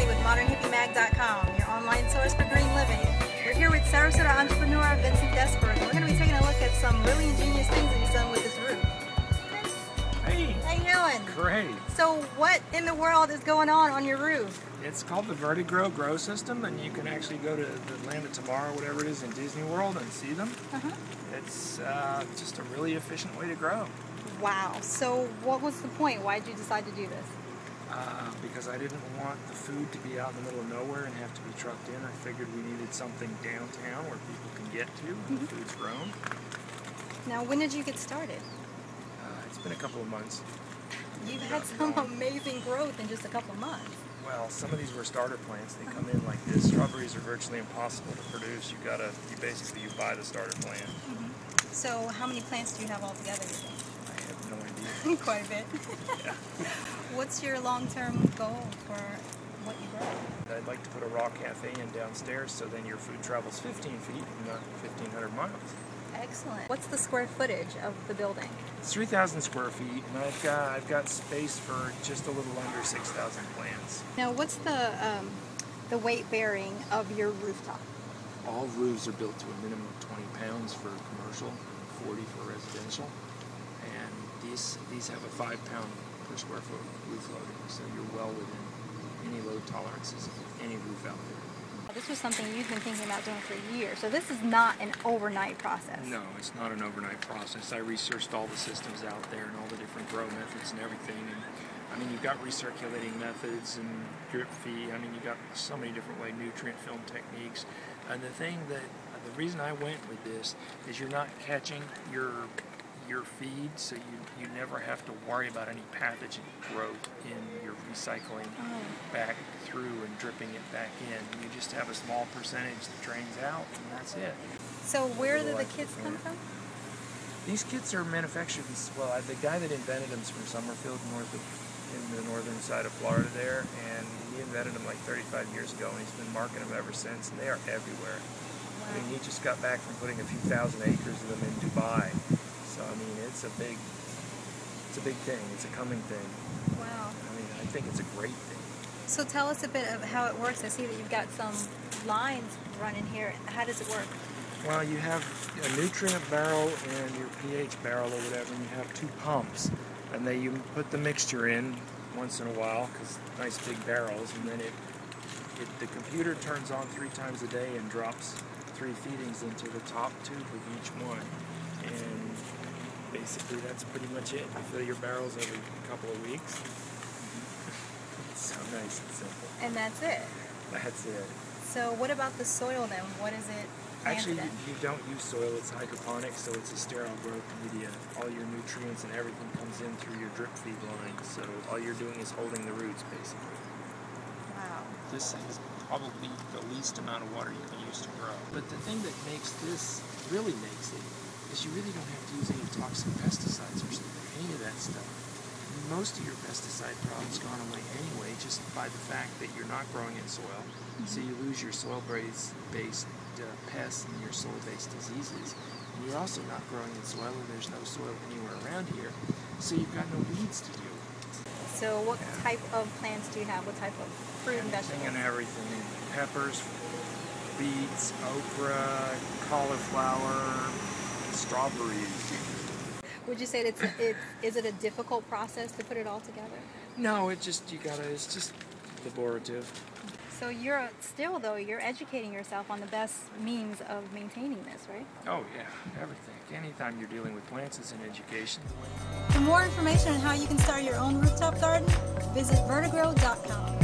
Lindsay with ModernHippieMag.com, your online source for green living. We're here with Sarasota entrepreneur Vincent. We're going to be taking a look at some really ingenious things that he's done with this roof. Hey! How you doing? Great. So what in the world is going on your roof? It's called the Vertigro grow system, and you can actually go to the land of tomorrow, whatever it is, in Disney World and see them. It's just a really efficient way to grow. Wow. So what was the point? Why did you decide to do this? Because I didn't want the food to be out in the middle of nowhere and have to be trucked in. I figured we needed something downtown where people can get to when the food's grown. Now, when did you get started? It's been a couple of months. You've had some amazing growth in just a couple of months. Well, some of these were starter plants. They come in like this. Strawberries are virtually impossible to produce. You basically buy the starter plant. So how many plants do you have altogether? I have no idea. Quite a bit. Yeah. What's your long-term goal for what you grow? I'd like to put a raw cafe in downstairs, so then your food travels 15 feet and not 1,500 miles. Excellent. What's the square footage of the building? It's 3,000 square feet, and I've got space for just a little under 6,000 plants. Now, what's the weight bearing of your rooftop? All roofs are built to a minimum of 20 pounds for commercial, 40 for residential, and these have a 5-pound per square foot roof loading, so you're well within any load tolerances of any roof out there. This was something you've been thinking about doing for years, so this is not an overnight process. No, it's not an overnight process. I researched all the systems out there and all the different grow methods and everything. And I mean, you've got recirculating methods and drip feed. I mean, you've got so many different nutrient film techniques. And the reason I went with this is you're not catching your feed, so you never have to worry about any pathogen growth in your recycling back through and dripping it back in. You just have a small percentage that drains out, and that's it. So where do the kits come from? These kits are manufactured the guy that invented them is from Summerfield, in the northern side of Florida there, and he invented them like 35 years ago, and he's been marketing them ever since, and they are everywhere. Wow. I mean, he just got back from putting a few thousand acres of them in Dubai. So, I mean, it's a big thing. It's a coming thing. Wow. I mean, I think it's a great thing. So tell us a bit of how it works. I see that you've got some lines running here. How does it work? Well, you have a nutrient barrel and your pH barrel or whatever, and you have two pumps. And then you put the mixture in once in a while, because nice big barrels, and then the computer turns on 3 times a day and drops 3 feedings into the top tube of each one. And basically that's pretty much it. You fill your barrels every couple of weeks. It's so nice and simple. And that's it? That's it. So what about the soil then? What is it? Actually, you don't use soil. It's hydroponic, so it's a sterile growth media. All your nutrients and everything comes in through your drip feed line, so all you're doing is holding the roots, basically. Wow. This is probably the least amount of water you can use to grow. But the thing that really makes it, is you really don't have to use any toxic pesticides or any of that stuff. Most of your pesticide problem's gone away anyway, just by the fact that you're not growing in soil. So you lose your soil-based pests and your soil-based diseases. And you're also not growing in soil, and there's no soil anywhere around here, so you've got no weeds to deal with. So what type of plants do you have? What type of fruit and vegetables? And everything. Peppers, beets, okra, cauliflower, strawberries. Would you say is it a difficult process to put it all together? No, it's just laborative. So you're educating yourself on the best means of maintaining this, right? Oh yeah, everything. Anytime you're dealing with plants, it's an education. For more information on how you can start your own rooftop garden, visit vertigro.com.